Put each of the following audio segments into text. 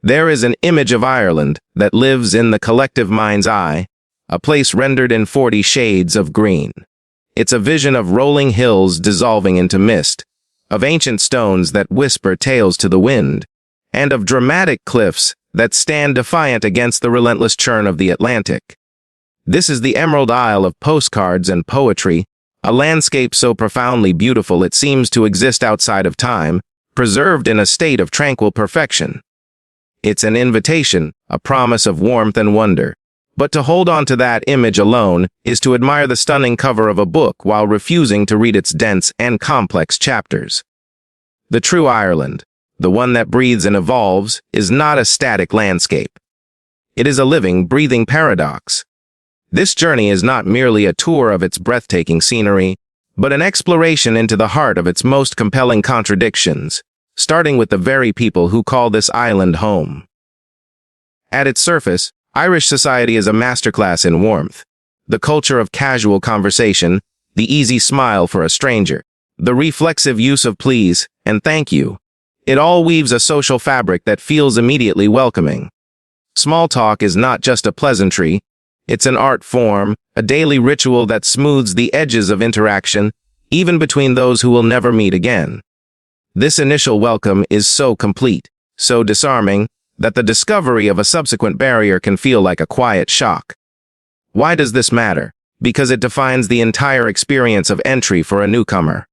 There is an image of Ireland that lives in the collective mind's eye, a place rendered in 40 shades of green. It's a vision of rolling hills dissolving into mist, of ancient stones that whisper tales to the wind, and of dramatic cliffs that stand defiant against the relentless churn of the Atlantic. This is the Emerald Isle of postcards and poetry, a landscape so profoundly beautiful it seems to exist outside of time, preserved in a state of tranquil perfection. It's an invitation, a promise of warmth and wonder. But to hold on to that image alone is to admire the stunning cover of a book while refusing to read its dense and complex chapters. The true Ireland, the one that breathes and evolves, is not a static landscape. It is a living, breathing paradox. This journey is not merely a tour of its breathtaking scenery, but an exploration into the heart of its most compelling contradictions, starting with the very people who call this island home. At its surface, Irish society is a masterclass in warmth. The culture of casual conversation, the easy smile for a stranger, the reflexive use of please and thank you. It all weaves a social fabric that feels immediately welcoming. Small talk is not just a pleasantry, it's an art form, a daily ritual that smooths the edges of interaction, even between those who will never meet again. This initial welcome is so complete, so disarming, that the discovery of a subsequent barrier can feel like a quiet shock. Why does this matter? Because it defines the entire experience of entry for a newcomer.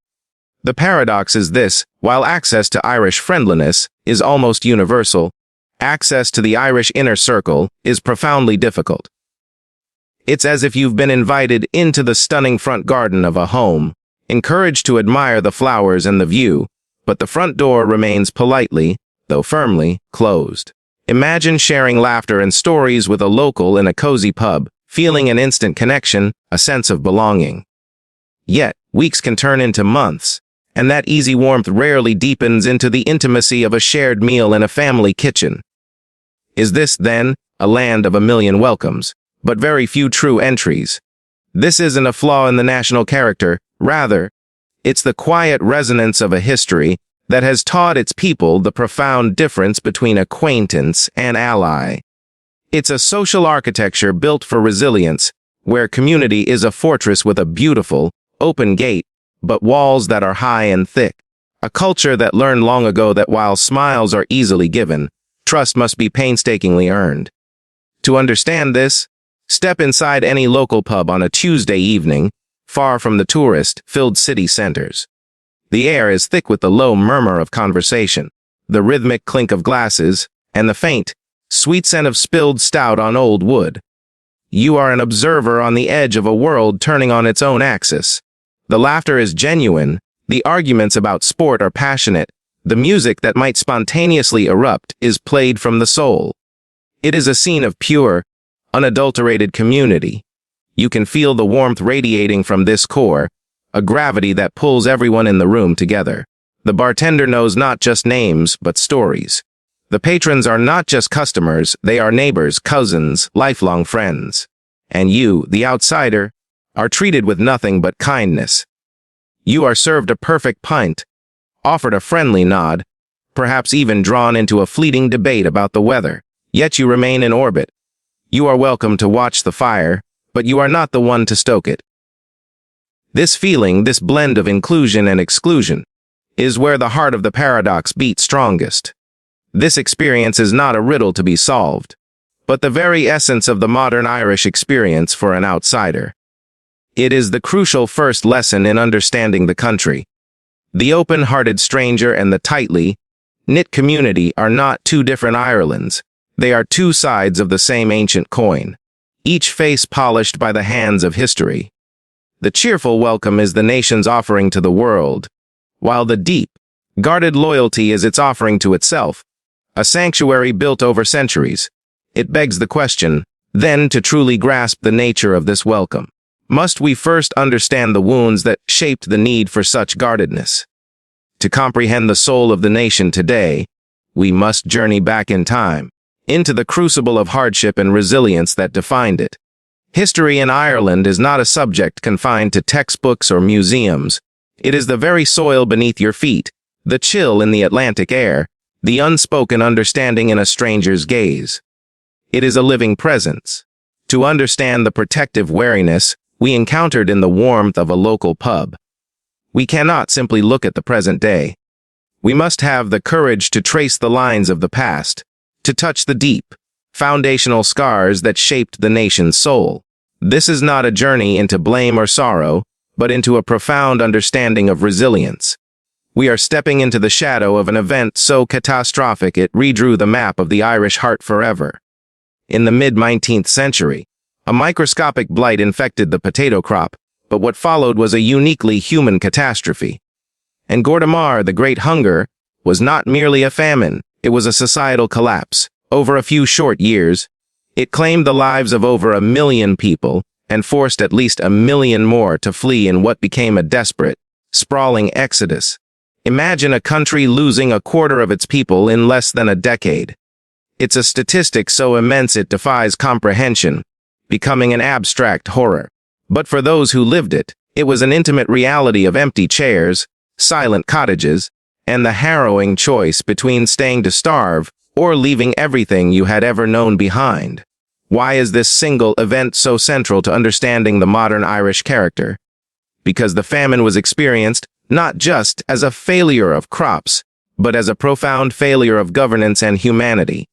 The paradox is this: while access to Irish friendliness is almost universal, access to the Irish inner circle is profoundly difficult. It's as if you've been invited into the stunning front garden of a home, encouraged to admire the flowers and the view, but the front door remains politely, though firmly, closed. Imagine sharing laughter and stories with a local in a cozy pub, feeling an instant connection, a sense of belonging. Yet, weeks can turn into months, and that easy warmth rarely deepens into the intimacy of a shared meal in a family kitchen. Is this, then, a land of a million welcomes, but very few true entries? This isn't a flaw in the national character, rather, it's the quiet resonance of a history that has taught its people the profound difference between acquaintance and ally. It's a social architecture built for resilience, where community is a fortress with a beautiful, open gate, but walls that are high and thick. A culture that learned long ago that while smiles are easily given, trust must be painstakingly earned. To understand this, step inside any local pub on a Tuesday evening, far from the tourist-filled city centers. The air is thick with the low murmur of conversation, the rhythmic clink of glasses, and the faint, sweet scent of spilled stout on old wood. You are an observer on the edge of a world turning on its own axis. The laughter is genuine, the arguments about sport are passionate, the music that might spontaneously erupt is played from the soul. It is a scene of pure, unadulterated community. You can feel the warmth radiating from this core, a gravity that pulls everyone in the room together. The bartender knows not just names, but stories. The patrons are not just customers, they are neighbors, cousins, lifelong friends. And you, the outsider, are treated with nothing but kindness. You are served a perfect pint, offered a friendly nod, perhaps even drawn into a fleeting debate about the weather. Yet you remain in orbit. You are welcome to watch the fire, but you are not the one to stoke it. This feeling, this blend of inclusion and exclusion, is where the heart of the paradox beats strongest. This experience is not a riddle to be solved, but the very essence of the modern Irish experience for an outsider. It is the crucial first lesson in understanding the country. The open-hearted stranger and the tightly knit community are not two different Irelands. They are two sides of the same ancient coin, each face polished by the hands of history. The cheerful welcome is the nation's offering to the world, while the deep, guarded loyalty is its offering to itself, a sanctuary built over centuries. It begs the question, then, to truly grasp the nature of this welcome, must we first understand the wounds that shaped the need for such guardedness? To comprehend the soul of the nation today, we must journey back in time, into the crucible of hardship and resilience that defined it. History in Ireland is not a subject confined to textbooks or museums. It is the very soil beneath your feet, the chill in the Atlantic air, the unspoken understanding in a stranger's gaze. It is a living presence. To understand the protective wariness we encountered in the warmth of a local pub, we cannot simply look at the present day. We must have the courage to trace the lines of the past, to touch the deep, foundational scars that shaped the nation's soul. This is not a journey into blame or sorrow, but into a profound understanding of resilience. We are stepping into the shadow of an event so catastrophic it redrew the map of the Irish heart forever. In the mid-19th century, a microscopic blight infected the potato crop, but what followed was a uniquely human catastrophe. And Gordimer, the Great Hunger, was not merely a famine, it was a societal collapse. Over a few short years, it claimed the lives of over 1 million people and forced at least 1 million more to flee in what became a desperate, sprawling exodus. Imagine a country losing 1/4 of its people in less than a decade. It's a statistic so immense it defies comprehension, becoming an abstract horror. But for those who lived it, it was an intimate reality of empty chairs, silent cottages, and the harrowing choice between staying to starve or leaving everything you had ever known behind. Why is this single event so central to understanding the modern Irish character? Because the famine was experienced not just as a failure of crops, but as a profound failure of governance and humanity.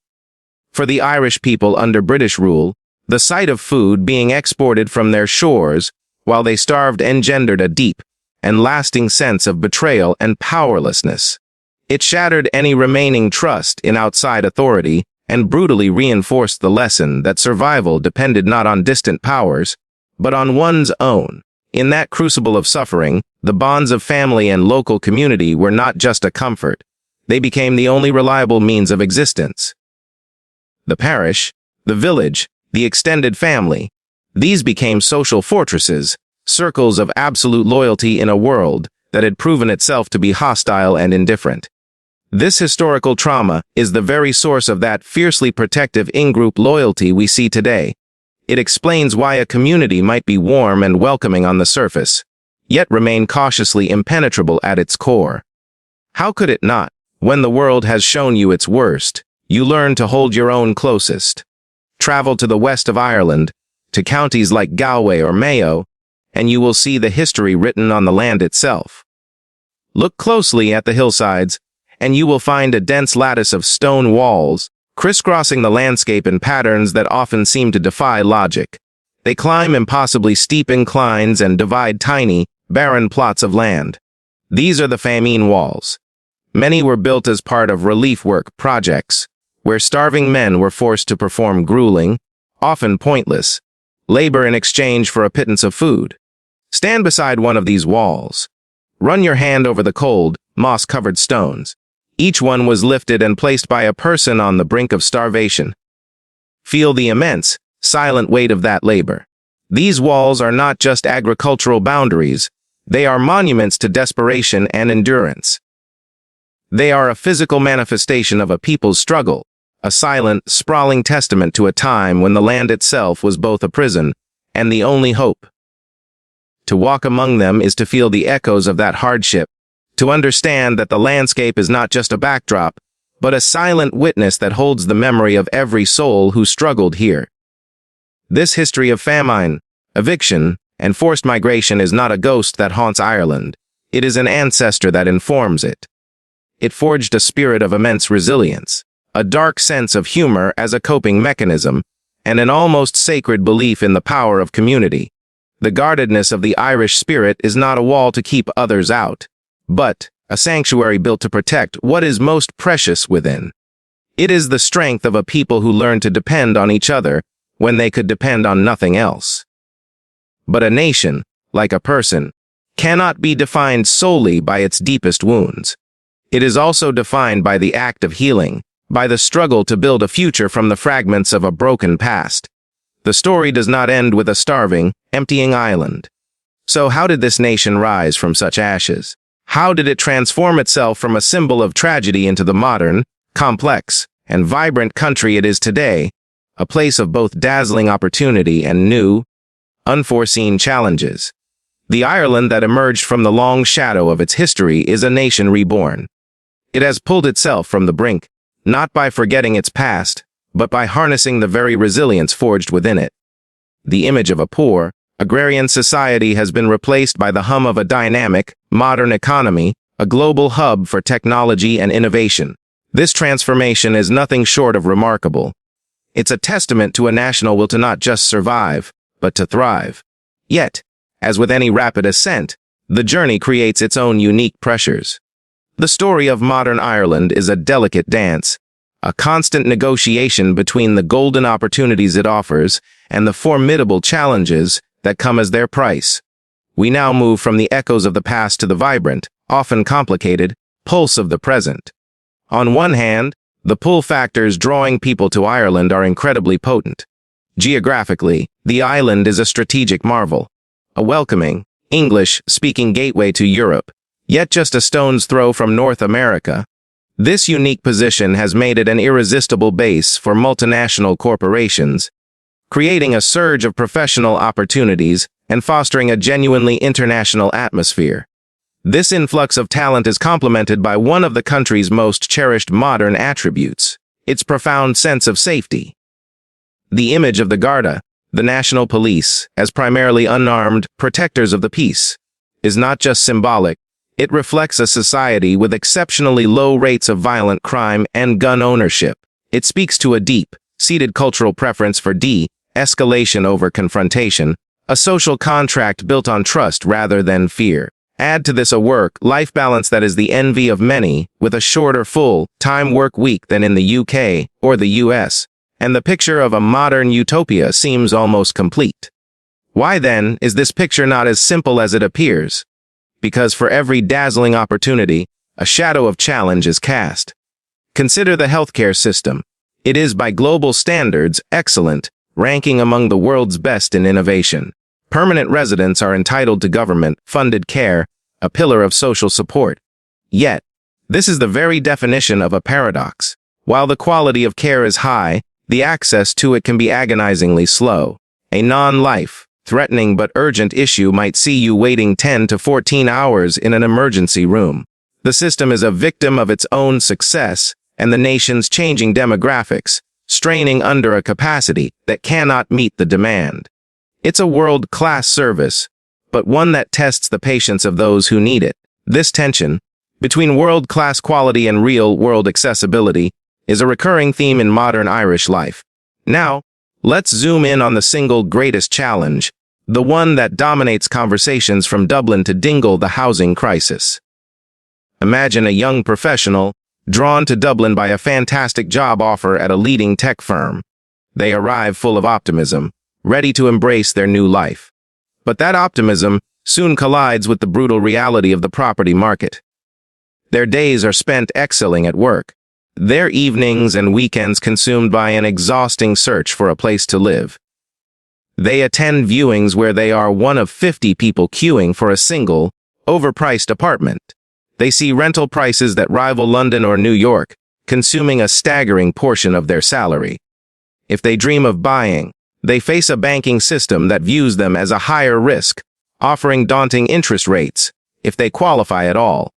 For the Irish people under British rule, the sight of food being exported from their shores while they starved engendered a deep and lasting sense of betrayal and powerlessness. It shattered any remaining trust in outside authority and brutally reinforced the lesson that survival depended not on distant powers, but on one's own. In that crucible of suffering, the bonds of family and local community were not just a comfort. They became the only reliable means of existence. The parish, the village, the extended family, these became social fortresses, circles of absolute loyalty in a world that had proven itself to be hostile and indifferent. This historical trauma is the very source of that fiercely protective in-group loyalty we see today. It explains why a community might be warm and welcoming on the surface, yet remain cautiously impenetrable at its core. How could it not? When the world has shown you its worst, you learn to hold your own closest. Travel to the west of Ireland, to counties like Galway or Mayo, and you will see the history written on the land itself. Look closely at the hillsides, and you will find a dense lattice of stone walls, crisscrossing the landscape in patterns that often seem to defy logic. They climb impossibly steep inclines and divide tiny, barren plots of land. These are the famine walls. Many were built as part of relief work projects, where starving men were forced to perform grueling, often pointless, labor in exchange for a pittance of food. Stand beside one of these walls. Run your hand over the cold, moss-covered stones. Each one was lifted and placed by a person on the brink of starvation. Feel the immense, silent weight of that labor. These walls are not just agricultural boundaries, they are monuments to desperation and endurance. They are a physical manifestation of a people's struggle, a silent, sprawling testament to a time when the land itself was both a prison and the only hope. To walk among them is to feel the echoes of that hardship, to understand that the landscape is not just a backdrop, but a silent witness that holds the memory of every soul who struggled here. This history of famine, eviction, and forced migration is not a ghost that haunts Ireland. It is an ancestor that informs it. It forged a spirit of immense resilience, a dark sense of humor as a coping mechanism, and an almost sacred belief in the power of community. The guardedness of the Irish spirit is not a wall to keep others out, but a sanctuary built to protect what is most precious within. It is the strength of a people who learn to depend on each other when they could depend on nothing else. But a nation, like a person, cannot be defined solely by its deepest wounds. It is also defined by the act of healing, by the struggle to build a future from the fragments of a broken past. The story does not end with a starving, emptying island. So how did this nation rise from such ashes? How did it transform itself from a symbol of tragedy into the modern, complex, and vibrant country it is today, a place of both dazzling opportunity and new, unforeseen challenges? The Ireland that emerged from the long shadow of its history is a nation reborn. It has pulled itself from the brink, not by forgetting its past, but by harnessing the very resilience forged within it. The image of a poor, agrarian society has been replaced by the hum of a dynamic, modern economy, a global hub for technology and innovation. This transformation is nothing short of remarkable. It's a testament to a national will to not just survive, but to thrive. Yet, as with any rapid ascent, the journey creates its own unique pressures. The story of modern Ireland is a delicate dance, a constant negotiation between the golden opportunities it offers and the formidable challenges that come as their price. We now move from the echoes of the past to the vibrant, often complicated, pulse of the present. On one hand, the pull factors drawing people to Ireland are incredibly potent. Geographically, the island is a strategic marvel, a welcoming, English-speaking gateway to Europe, yet just a stone's throw from North America. This unique position has made it an irresistible base for multinational corporations, creating a surge of professional opportunities and fostering a genuinely international atmosphere. This influx of talent is complemented by one of the country's most cherished modern attributes, its profound sense of safety. The image of the Garda, the national police, as primarily unarmed protectors of the peace, is not just symbolic. It reflects a society with exceptionally low rates of violent crime and gun ownership. It speaks to a deep-seated cultural preference for de-escalation over confrontation, a social contract built on trust rather than fear. Add to this a work-life balance that is the envy of many, with a shorter full-time work week than in the UK or the US, and the picture of a modern utopia seems almost complete. Why then is this picture not as simple as it appears? Because for every dazzling opportunity, a shadow of challenge is cast. Consider the healthcare system. It is by global standards excellent, ranking among the world's best in innovation. Permanent residents are entitled to government-funded care, a pillar of social support. Yet, this is the very definition of a paradox. While the quality of care is high, the access to it can be agonizingly slow. A non-life-threatening but urgent issue might see you waiting 10 to 14 hours in an emergency room. The system is a victim of its own success and the nation's changing demographics, straining under a capacity that cannot meet the demand. It's a world-class service, but one that tests the patience of those who need it. This tension, between world-class quality and real-world accessibility, is a recurring theme in modern Irish life. Now, let's zoom in on the single greatest challenge, the one that dominates conversations from Dublin to Dingle: the housing crisis. Imagine a young professional, drawn to Dublin by a fantastic job offer at a leading tech firm. They arrive full of optimism, ready to embrace their new life. But that optimism soon collides with the brutal reality of the property market. Their days are spent excelling at work, their evenings and weekends consumed by an exhausting search for a place to live. They attend viewings where they are one of 50 people queuing for a single, overpriced apartment. They see rental prices that rival London or New York, consuming a staggering portion of their salary. If they dream of buying, they face a banking system that views them as a higher risk, offering daunting interest rates, if they qualify at all.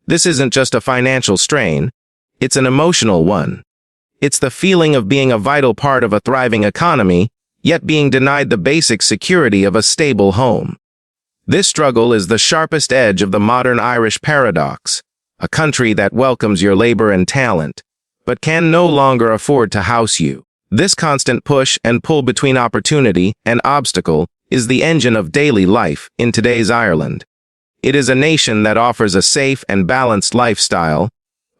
This isn't just a financial strain, it's an emotional one. It's the feeling of being a vital part of a thriving economy, yet being denied the basic security of a stable home. This struggle is the sharpest edge of the modern Irish paradox, a country that welcomes your labor and talent, but can no longer afford to house you. This constant push and pull between opportunity and obstacle is the engine of daily life in today's Ireland. It is a nation that offers a safe and balanced lifestyle,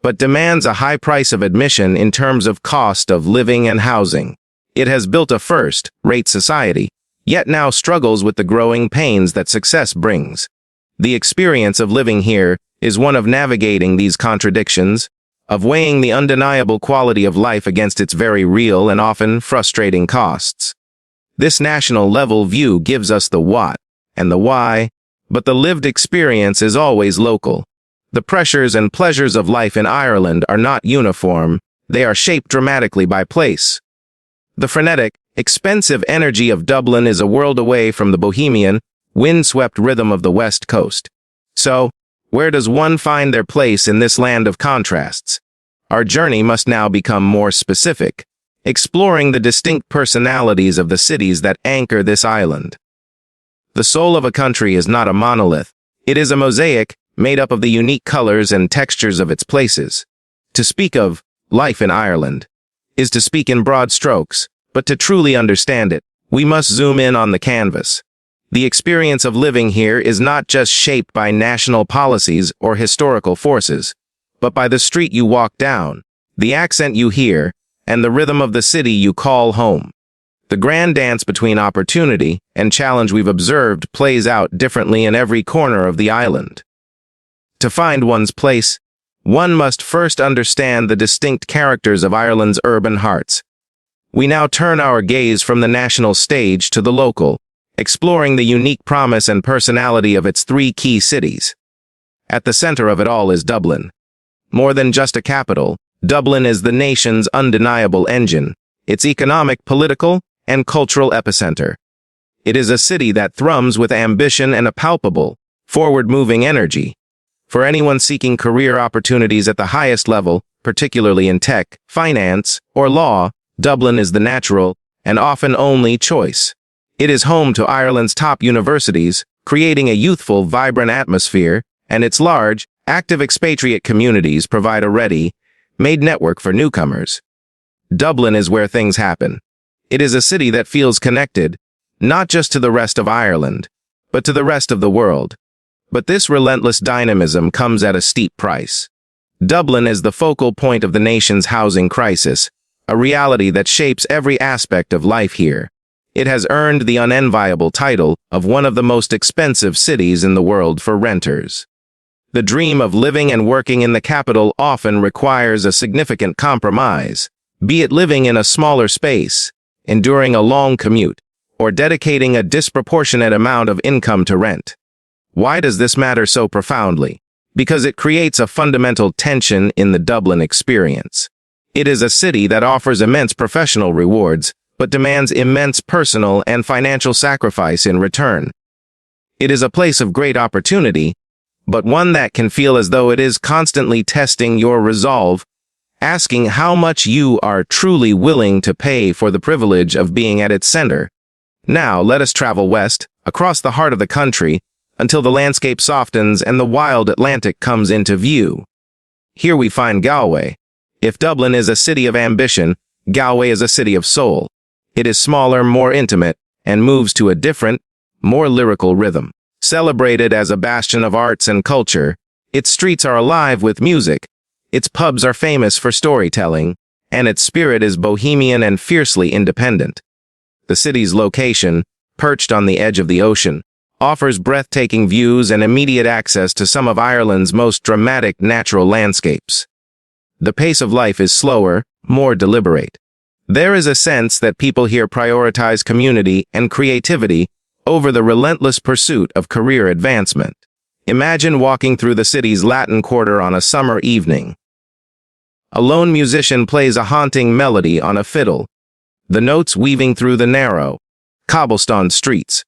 but demands a high price of admission in terms of cost of living and housing. It has built a first-rate society, yet now struggles with the growing pains that success brings. The experience of living here is one of navigating these contradictions, of weighing the undeniable quality of life against its very real and often frustrating costs. This national-level view gives us the what and the why, but the lived experience is always local. The pressures and pleasures of life in Ireland are not uniform, they are shaped dramatically by place. The frenetic, expensive energy of Dublin is a world away from the bohemian, wind-swept rhythm of the West Coast. So, Where does one find their place in this land of contrasts? Our journey must now become more specific, exploring the distinct personalities of the cities that anchor this island. The soul of a country is not a monolith. It is a mosaic made up of the unique colors and textures of its places. To speak of life in Ireland is to speak in broad strokes, but to truly understand it, we must zoom in on the canvas. The experience of living here is not just shaped by national policies or historical forces, but by the street you walk down, the accent you hear, and the rhythm of the city you call home. The grand dance between opportunity and challenge we've observed plays out differently in every corner of the island. To find one's place, one must first understand the distinct characters of Ireland's urban hearts. We now turn our gaze from the national stage to the local, exploring the unique promise and personality of its three key cities. At the center of it all is Dublin. More than just a capital, Dublin is the nation's undeniable engine, its economic, political, and cultural epicenter. It is a city that thrums with ambition and a palpable, forward-moving energy. For anyone seeking career opportunities at the highest level, particularly in tech, finance, or law, Dublin is the natural and often only choice. It is home to Ireland's top universities, creating a youthful, vibrant atmosphere, and its large, active expatriate communities provide a ready-made network for newcomers. Dublin is where things happen. It is a city that feels connected, not just to the rest of Ireland, but to the rest of the world. But this relentless dynamism comes at a steep price. Dublin is the focal point of the nation's housing crisis, a reality that shapes every aspect of life here. It has earned the unenviable title of one of the most expensive cities in the world for renters. The dream of living and working in the capital often requires a significant compromise, be it living in a smaller space, enduring a long commute, or dedicating a disproportionate amount of income to rent. Why does this matter so profoundly? Because it creates a fundamental tension in the Dublin experience. It is a city that offers immense professional rewards, but demands immense personal and financial sacrifice in return. It is a place of great opportunity, but one that can feel as though it is constantly testing your resolve, asking how much you are truly willing to pay for the privilege of being at its center. Now, let us travel west, across the heart of the country, until the landscape softens and the wild Atlantic comes into view. Here we find Galway. If Dublin is a city of ambition, Galway is a city of soul. It is smaller, more intimate, and moves to a different, more lyrical rhythm. Celebrated as a bastion of arts and culture, its streets are alive with music, its pubs are famous for storytelling, and its spirit is bohemian and fiercely independent. The city's location, perched on the edge of the ocean, offers breathtaking views and immediate access to some of Ireland's most dramatic natural landscapes. The pace of life is slower, more deliberate. There is a sense that people here prioritize community and creativity over the relentless pursuit of career advancement. Imagine walking through the city's Latin Quarter on a summer evening. A lone musician plays a haunting melody on a fiddle, the notes weaving through the narrow, cobblestone streets.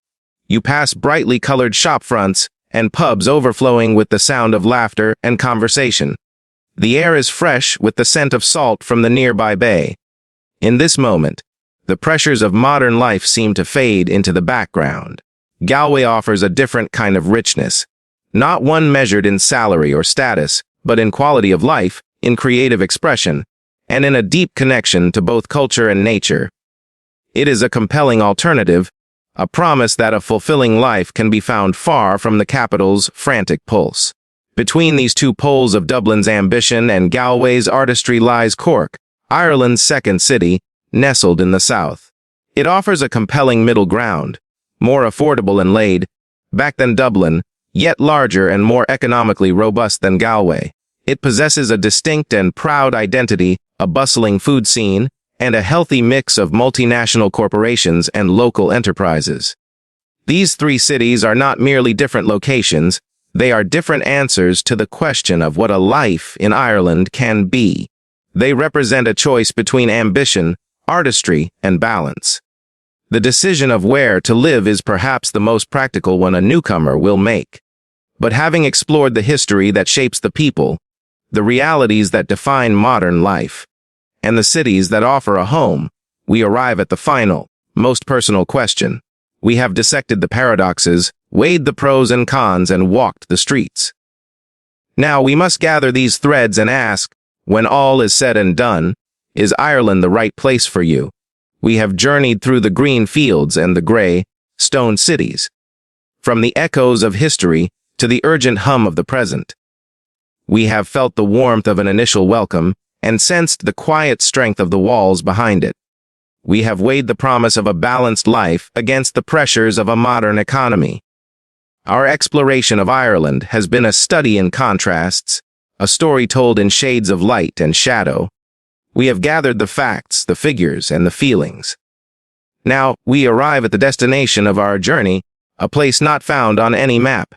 You pass brightly colored shop fronts and pubs overflowing with the sound of laughter and conversation. The air is fresh with the scent of salt from the nearby bay. In this moment, the pressures of modern life seem to fade into the background. Galway offers a different kind of richness, not one measured in salary or status, but in quality of life, in creative expression, and in a deep connection to both culture and nature. It is a compelling alternative, a promise that a fulfilling life can be found far from the capital's frantic pulse. Between these two poles of Dublin's ambition and Galway's artistry lies Cork, Ireland's second city, nestled in the south. It offers a compelling middle ground, more affordable and laid-back than Dublin, yet larger and more economically robust than Galway. It possesses a distinct and proud identity, a bustling food scene, and a healthy mix of multinational corporations and local enterprises. These three cities are not merely different locations, they are different answers to the question of what a life in Ireland can be. They represent a choice between ambition, artistry, and balance. The decision of where to live is perhaps the most practical one a newcomer will make. But having explored the history that shapes the people, the realities that define modern life, and the cities that offer a home, we arrive at the final, most personal question. We have dissected the paradoxes, weighed the pros and cons, and walked the streets. Now we must gather these threads and ask, when all is said and done, is Ireland the right place for you? We have journeyed through the green fields and the gray, stone cities, from the echoes of history to the urgent hum of the present. We have felt the warmth of an initial welcome and sensed the quiet strength of the walls behind it. We have weighed the promise of a balanced life against the pressures of a modern economy. Our exploration of Ireland has been a study in contrasts, a story told in shades of light and shadow. We have gathered the facts, the figures, and the feelings. Now, we arrive at the destination of our journey, a place not found on any map.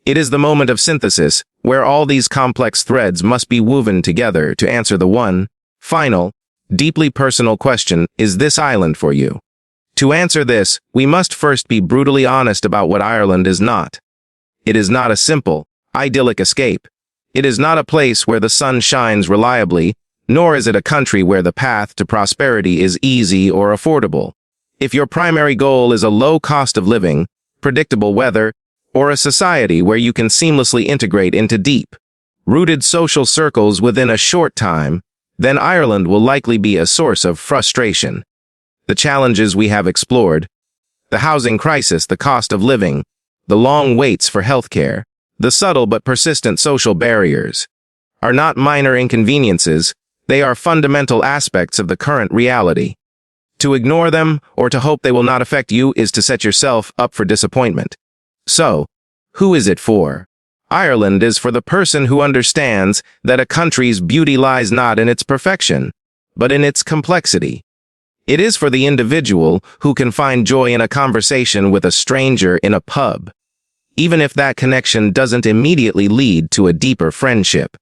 It is the moment of synthesis, where all these complex threads must be woven together to answer the one, final, deeply personal question: is this island for you? To answer this, we must first be brutally honest about what Ireland is not. It is not a simple, idyllic escape. It is not a place where the sun shines reliably, nor is it a country where the path to prosperity is easy or affordable. If your primary goal is a low cost of living, predictable weather, or a society where you can seamlessly integrate into deep-rooted social circles within a short time, then Ireland will likely be a source of frustration. The challenges we have explored, the housing crisis, the cost of living, the long waits for healthcare, the subtle but persistent social barriers, are not minor inconveniences, they are fundamental aspects of the current reality. To ignore them, or to hope they will not affect you, is to set yourself up for disappointment. So, who is it for? Ireland is for the person who understands that a country's beauty lies not in its perfection, but in its complexity. It is for the individual who can find joy in a conversation with a stranger in a pub, even if that connection doesn't immediately lead to a deeper friendship.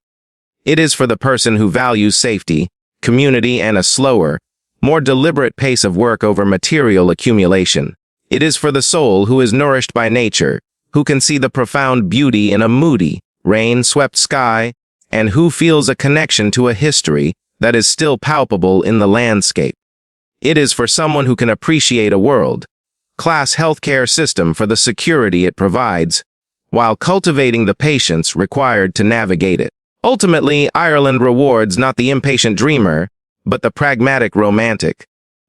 It is for the person who values safety, community, and a slower, more deliberate pace of work over material accumulation. It is for the soul who is nourished by nature, who can see the profound beauty in a moody, rain-swept sky, and who feels a connection to a history that is still palpable in the landscape. It is for someone who can appreciate a world-class healthcare system for the security it provides, while cultivating the patience required to navigate it. Ultimately, Ireland rewards not the impatient dreamer, but the pragmatic romantic,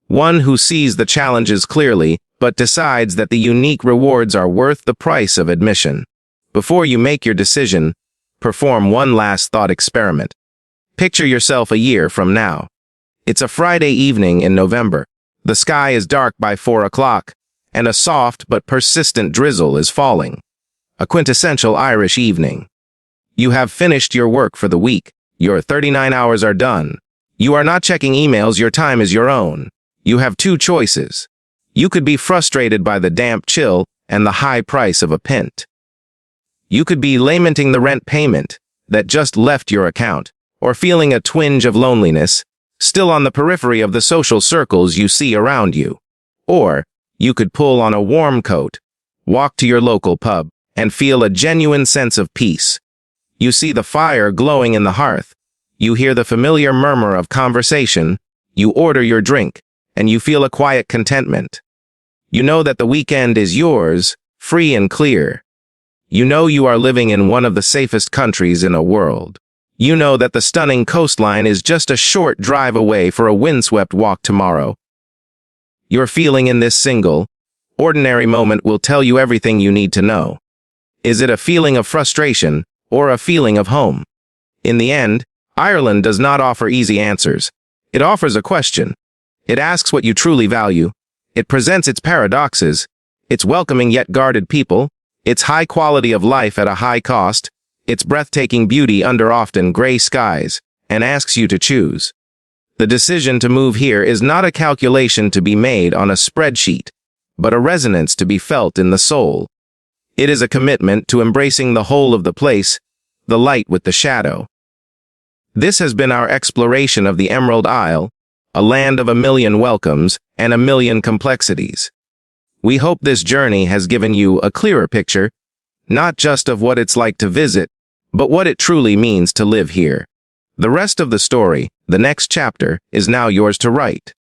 one who sees the challenges clearly, but decides that the unique rewards are worth the price of admission. Before you make your decision, perform one last thought experiment. Picture yourself a year from now. It's a Friday evening in November. The sky is dark by 4 o'clock, and a soft but persistent drizzle is falling. A quintessential Irish evening. You have finished your work for the week. Your 39 hours are done. You are not checking emails, your time is your own. You have two choices. You could be frustrated by the damp chill and the high price of a pint. You could be lamenting the rent payment that just left your account, or feeling a twinge of loneliness, still on the periphery of the social circles you see around you. Or, you could pull on a warm coat, walk to your local pub, and feel a genuine sense of peace. You see the fire glowing in the hearth. You hear the familiar murmur of conversation. You order your drink, and you feel a quiet contentment. You know that the weekend is yours, free and clear. You know you are living in one of the safest countries in the world. You know that the stunning coastline is just a short drive away for a windswept walk tomorrow. Your feeling in this single, ordinary moment will tell you everything you need to know. Is it a feeling of frustration or a feeling of home? In the end, Ireland does not offer easy answers. It offers a question. It asks what you truly value. It presents its paradoxes, its welcoming yet guarded people, its high quality of life at a high cost, its breathtaking beauty under often gray skies, and asks you to choose. The decision to move here is not a calculation to be made on a spreadsheet, but a resonance to be felt in the soul. It is a commitment to embracing the whole of the place, the light with the shadow. This has been our exploration of the Emerald Isle, a land of a million welcomes and a million complexities. We hope this journey has given you a clearer picture, not just of what it's like to visit, but what it truly means to live here. The rest of the story, the next chapter, is now yours to write.